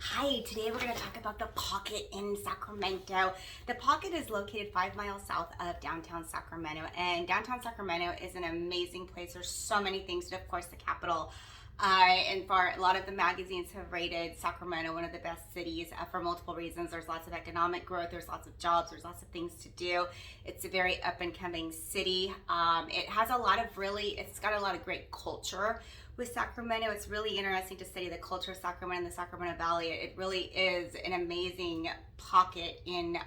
Hi, today we're going to talk about the Pocket in Sacramento. The Pocket is located 5 miles south of downtown Sacramento, and downtown Sacramento is an amazing place. There's so many things, and of course the capital. And for a lot of the magazines have rated Sacramento one of the best cities for multiple reasons. There's lots of economic growth, there's lots of jobs, there's lots of things to do. It's a very up and coming city. It has a lot of it's got a lot of great culture with Sacramento. It's really interesting to study the culture of Sacramento and the Sacramento Valley. It really is an amazing pocket in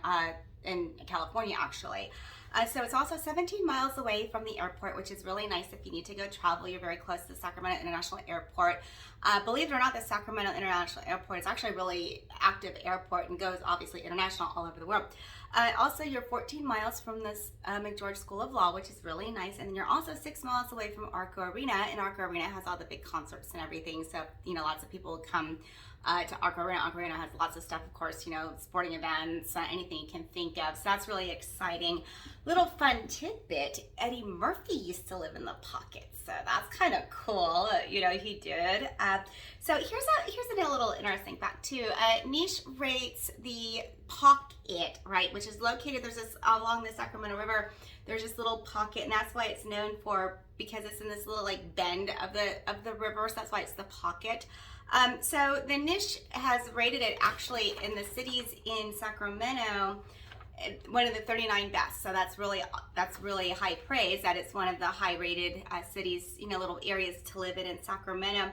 California, actually. So it's also 17 miles away from the airport, which is really nice if you need to go travel. You're very close to the Sacramento International Airport. Believe it or not, the Sacramento International Airport is actually a really active airport and goes obviously international all over the world. Also, you're 14 miles from this McGeorge School of Law, which is really nice. And then you're also 6 miles away from Arco Arena, and Arco Arena has all the big concerts and everything. So, lots of people come to Arco Arena. Arco Arena has lots of stuff, of course, sporting events, anything you can think of. So that's really exciting. Little fun tidbit, Eddie Murphy used to live in the Pocket. So that's kind of cool, he did. So here's a little interesting fact too. Niche rates the Pocket, right, which is located, there's this, along the Sacramento River, there's this little pocket, and that's why it's known for, because it's in this little bend of the river, so that's why it's the Pocket. So the niche has rated it actually in the cities in Sacramento one of the 39 best. So that's really high praise that it's one of the high rated cities, little areas to live in Sacramento.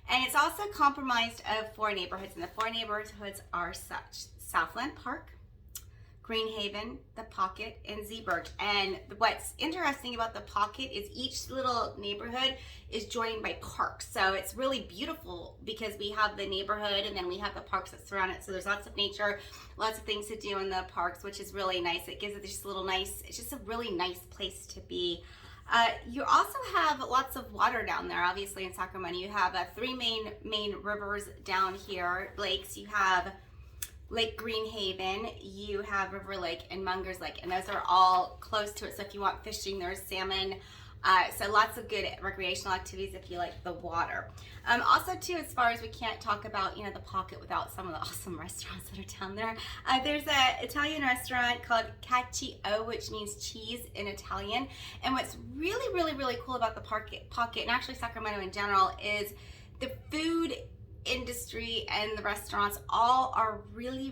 And it's also comprised of 4 neighborhoods, and the 4 neighborhoods are such: Southland Park, Greenhaven, the Pocket, and Zeeburg. And what's interesting about the Pocket is each little neighborhood is joined by parks. So it's really beautiful because we have the neighborhood and then we have the parks that surround it. So there's lots of nature, lots of things to do in the parks, which is really nice. It gives it just it's just a really nice place to be. You also have lots of water down there, obviously, in Sacramento. You have 3 main rivers down here, lakes. You have Lake Greenhaven, you have River Lake and Munger's Lake, and those are all close to it. So if you want fishing, there's salmon. So lots of good recreational activities if you like the water. Also too, as far as we can't talk about, the Pocket without some of the awesome restaurants that are down there. There's an Italian restaurant called Cacio, which means cheese in Italian. And what's really cool about the Pocket, and actually Sacramento in general, is the food industry and the restaurants all are really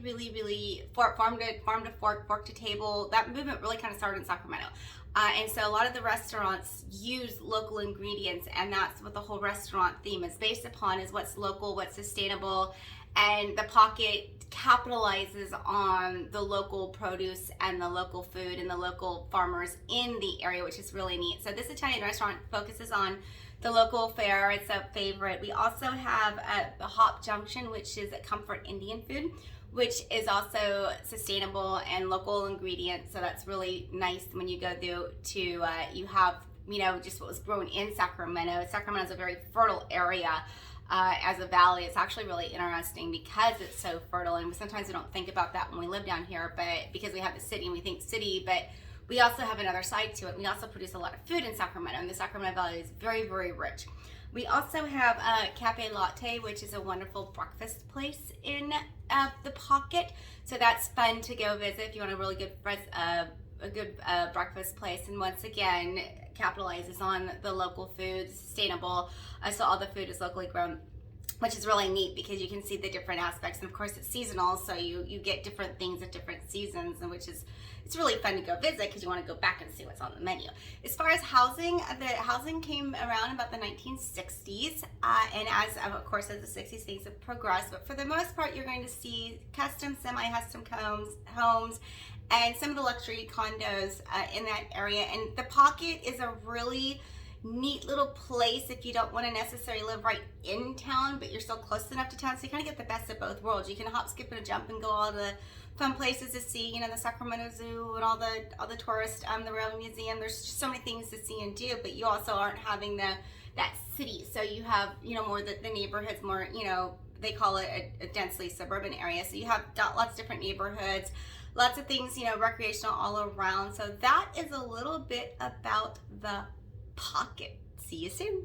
farm to fork to table. That movement really kind of started in Sacramento. And so a lot of the restaurants use local ingredients, and that's what the whole restaurant theme is based upon, is what's local, what's sustainable. And the Pocket capitalizes on the local produce and the local food and the local farmers in the area, which is really neat. So this Italian restaurant focuses on the local fare. It's a favorite. We also have the Hop Junction, which is a comfort Indian food, which is also sustainable and local ingredients. So that's really nice when you go to you have just what was grown in Sacramento. Sacramento is a very fertile area. As a valley, it's actually really interesting because it's so fertile, and sometimes we don't think about that when we live down here, but because we have the city and we think city, but we also have another side to it. We also produce a lot of food in Sacramento, and the Sacramento Valley is very rich. We also have Cafe Latte, which is a wonderful breakfast place in the Pocket. So that's fun to go visit if you want a really good breakfast place. And once again, capitalizes on the local food, sustainable. So all the food is locally grown, which is really neat because you can see the different aspects. And of course it's seasonal, so you get different things at different seasons, and it's really fun to go visit because you want to go back and see what's on the menu. As far as housing, the housing came around about the 1960s, and as the 60s things have progressed, but for the most part you're going to see custom, semi-custom homes and some of the luxury condos in that area. And the Pocket is a really neat little place if you don't want to necessarily live right in town, but you're still close enough to town, so you kind of get the best of both worlds. You can hop, skip, and a jump and go all the fun places to see, the Sacramento Zoo and all the tourist, the Railroad Museum. There's just so many things to see and do, but you also aren't having that city. So you have, more the neighborhoods, more, they call it a densely suburban area. So you have lots of different neighborhoods, lots of things, recreational all around. So that is a little bit about the Pocket. See you soon.